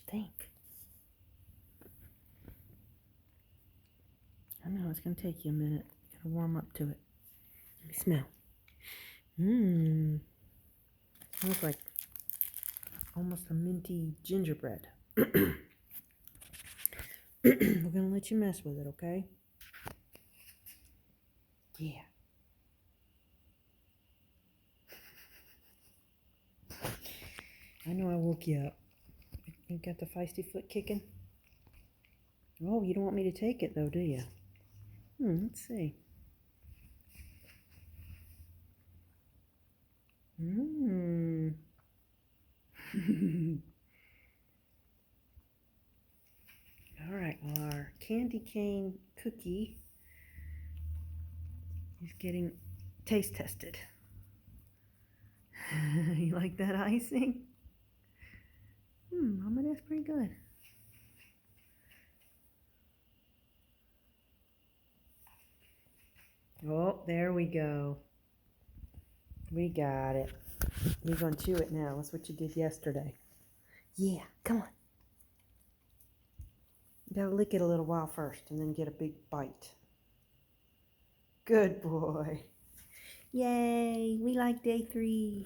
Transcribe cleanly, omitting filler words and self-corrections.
stink. I know, it's going to take you a minute. You got to warm up to it. Let me smell. Smells like almost a minty gingerbread. We're going to let you mess with it, okay? Yeah. I know I woke you up. You got the feisty foot kicking? Oh, you don't want me to take it, though, do you? Let's see. All right, well, our candy cane cookie is getting taste tested. You like that icing? Mama, that's pretty good. Oh, there we go. We got it. You're going to chew it now. That's what you did yesterday. Yeah, come on. You got to lick it a little while first and then get a big bite. Good boy. Yay, we like day 3.